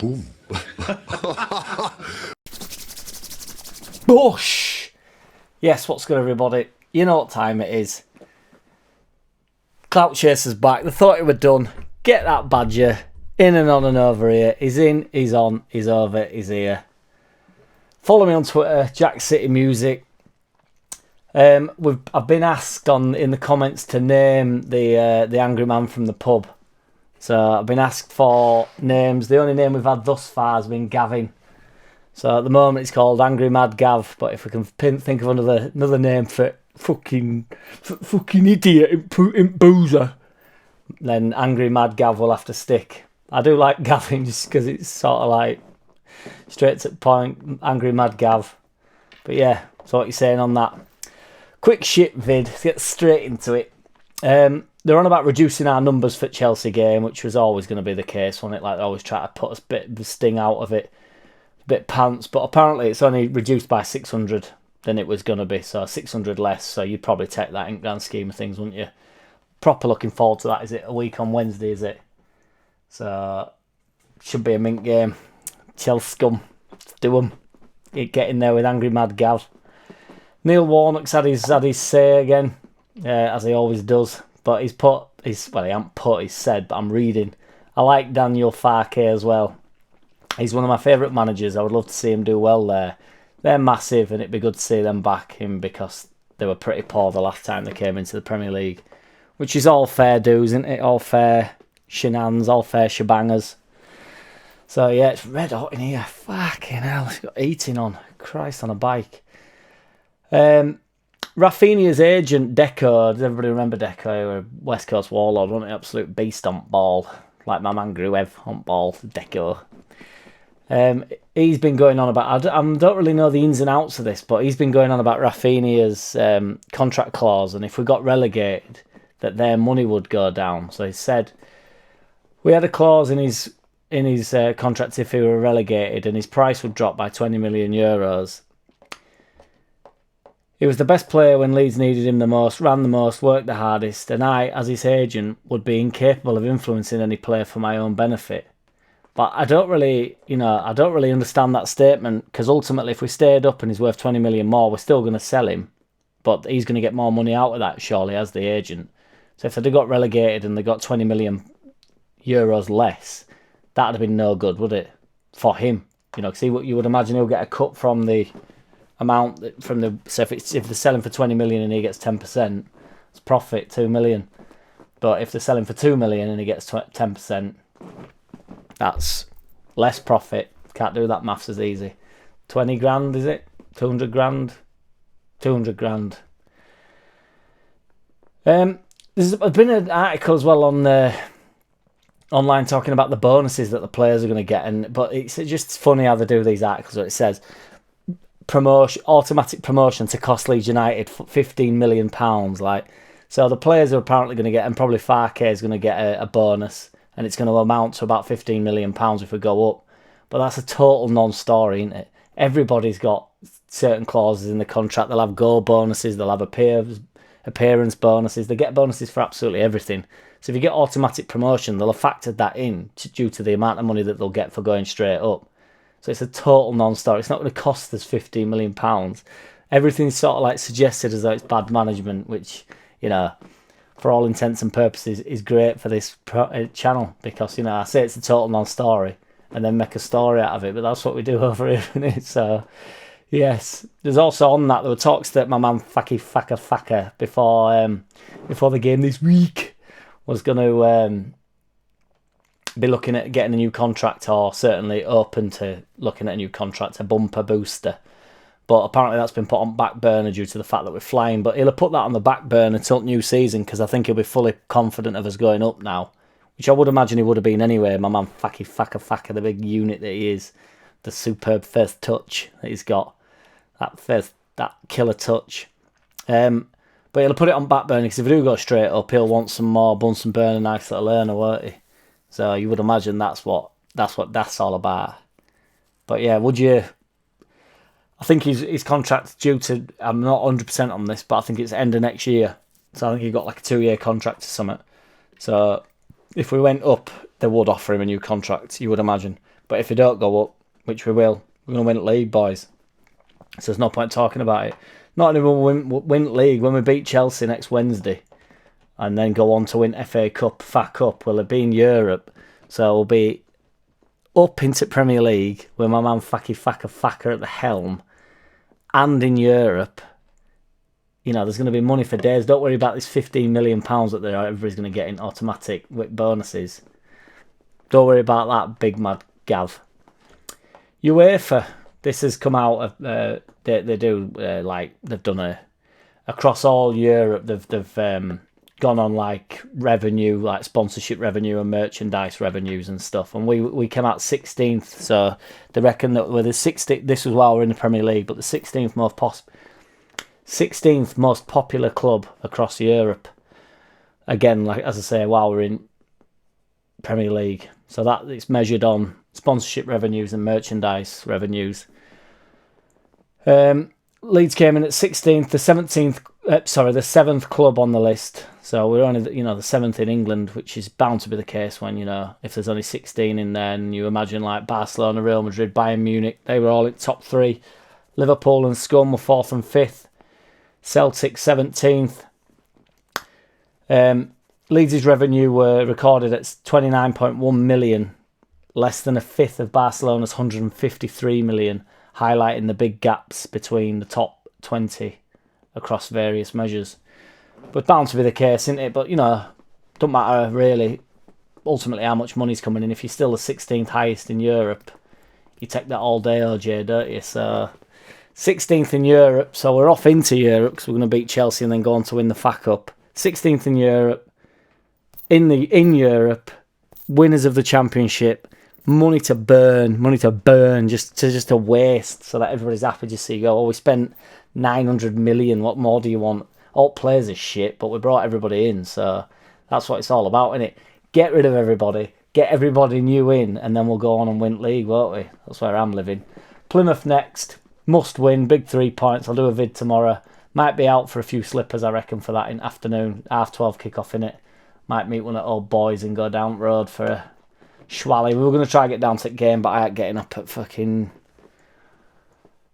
Boom. Bush! Yes, what's good, everybody? You know what time it is. Clout Chaser's back. They thought it were done. Get that badger in and on and over here. He's in, he's on, he's over, he's here. Follow me on Twitter, JackCity Music. I've been asked in the comments to name the angry man from the pub. So I've been asked for names. The only name we've had thus far has been Gavin. So at the moment it's called Angry Mad Gav. But if we can think of another name for fucking idiot boozer, then Angry Mad Gav will have to stick. I do like Gavin just because it's sort of like straight to the point, Angry Mad Gav. But yeah, so what you're saying on that? Quick shit vid. Let's get straight into it. They're on about reducing our numbers for Chelsea game, which was always going to be the case, wasn't it? Like they always try to put a bit of a sting out of it, a bit pants. But apparently it's only reduced by 600 than it was going to be, so 600 less. So you'd probably take that in grand scheme of things, wouldn't you? Proper looking forward to that. Is it a week on Wednesday? Is it? So should be a mint game. Chelsea scum, do them. Get in there with Angry Mad Gav. Neil Warnock's had his say again, as he always does. But he said, but I'm reading. I like Daniel Farke as well. He's one of my favourite managers. I would love to see him do well there. They're massive, and it'd be good to see them back him because they were pretty poor the last time they came into the Premier League. Which is all fair dues, isn't it? All fair shenanigans, all fair shebangers. So yeah, it's red hot in here. Fucking hell, it's got eating on. Christ on a bike. Raphinha's agent, Deco, does everybody remember Deco? A West Coast warlord, wasn't he? Absolute beast on ball. Like my man Gruev on ball, Deco. He's been going on about, I don't really know the ins and outs of this, but he's been going on about Raphinha's contract clause, and if we got relegated, that their money would go down. So he said, we had a clause in his contract if he were relegated, and his price would drop by 20 million euros. He was the best player when Leeds needed him the most, ran the most, worked the hardest, and I, as his agent, would be incapable of influencing any player for my own benefit. But I don't really understand that statement, because ultimately if we stayed up and he's worth 20 million more, we're still going to sell him. But he's going to get more money out of that, surely, as the agent. So if they'd got relegated and they got 20 million euros less, that would have been no good, would it? For him. Because you would imagine he'll get a cut from the amount from the, so if they're selling for 20 million and he gets 10%, it's profit 2 million. But if they're selling for 2 million and he gets 10%, that's less profit. Can't do that maths as easy. 20 grand, is it? 200 grand? 200 grand. There's been an article as well on online talking about the bonuses that the players are going to get, but it's just funny how they do these articles where it says automatic promotion to cost Leeds United £15 million. So the players are apparently going to get, and probably Farke is going to get a bonus, and it's going to amount to about £15 million if we go up. But that's a total non-story, isn't it? Everybody's got certain clauses in the contract. They'll have goal bonuses, they'll have appearance bonuses. They get bonuses for absolutely everything. So if you get automatic promotion, they'll have factored that in due to the amount of money that they'll get for going straight up. So it's a total non-story. It's not going to cost us £15 million. Everything's sort of like suggested as though it's bad management, which, for all intents and purposes, is great for this channel. Because, I say it's a total non-story and then make a story out of it. But that's what we do over here, isn't it? So, yes. There's also on that, there were talks that my man Faka before the game this week was going to be looking at getting a new contract, or certainly open to looking at a new contract, a bumper booster. But apparently that's been put on back burner due to the fact that we're flying. But he'll have put that on the back burner till new season, because I think he'll be fully confident of us going up now, which I would imagine he would have been anyway. My man Faka, the big unit that he is, the superb first touch that he's got, that killer touch. But he'll have put it on back burner, because if we do go straight up, he'll want some more Bunsen burner, nice little earner, won't he? So you would imagine that's what that's all about. But yeah, would you? I think his contract's due to, I'm not 100% on this, but I think it's end of next year. So I think he got like a 2-year contract or something. So if we went up, they would offer him a new contract, you would imagine. But if we don't go up, which we will, we're going to win the league, boys. So there's no point talking about it. Not even win the league. When we beat Chelsea next Wednesday and then go on to win FA Cup, FA Cup, we'll be in Europe. So we'll be up into Premier League with my man Faka at the helm and in Europe. You know, there's going to be money for days. Don't worry about this £15 million that everybody's going to get in automatic with bonuses. Don't worry about that, big mad Gav. UEFA, this has come out. They do like they've done across all Europe. They've gone on like revenue, like sponsorship revenue and merchandise revenues and stuff. And we came out 16th. So they reckon that we're the 16th. This was while we're in the Premier League, but the 16th most popular club across Europe. Again, like as I say, while we're in Premier League. So that it's measured on sponsorship revenues and merchandise revenues. Leeds came in at 16th, the 7th club on the list. So we're only, the 7th in England, which is bound to be the case when, if there's only 16 in there, and you imagine like Barcelona, Real Madrid, Bayern Munich, they were all in top 3. Liverpool and Scum were 4th and 5th. Celtic 17th. Leeds' revenue were recorded at 29.1 million, less than a fifth of Barcelona's 153 million, highlighting the big gaps between the top 20 across various measures. But bound to be the case, isn't it? But, don't matter really ultimately how much money's coming in. If you're still the 16th highest in Europe, you take that all day, OJ, don't you? So 16th in Europe, so we're off into Europe because we're going to beat Chelsea and then go on to win the FA Cup. 16th in Europe, in Europe, winners of the Championship, money to burn, just to waste, so that everybody's happy. Just so you go, we spent 900 million. What more do you want? All players are shit, but we brought everybody in, so that's what it's all about, innit? Get rid of everybody, get everybody new in, and then we'll go on and win league, won't we? That's where I'm living. Plymouth next. Must win, big 3 points. I'll do a vid tomorrow. Might be out for a few slippers, I reckon, for that in afternoon. 12:30 kick-off, innit? Might meet one of the old boys and go down the road for a schwally. We were going to try and get down to the game, but I ain't getting up at fucking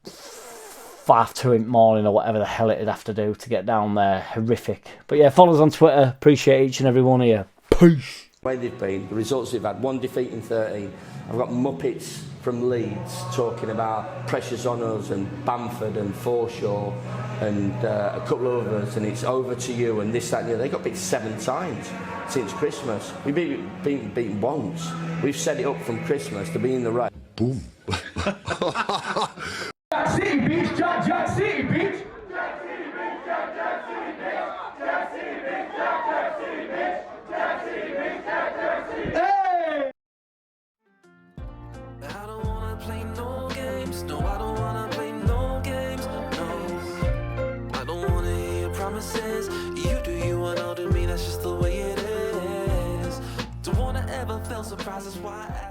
2:30 in the morning or whatever the hell it'd have to do to get down there. Horrific. But yeah, follow us on Twitter. Appreciate each and every one of you. Peace. The way they've been, the results they've had, 1 defeat in 13. I've got Muppets from Leeds talking about pressures on us and Bamford and Forshaw and a couple of others, and it's over to you and this, that and the other. They got beat 7 times since Christmas. We've been beaten once. We've set it up from Christmas to be in the race. Boom. JackCity, bitch! JackCity, bitch! Hey! I don't wanna play no games. No, I don't wanna play no games. No, I don't wanna hear your promises. You do you, and I'll do me. That's just the way it is. Don't wanna ever feel surprised. That's why I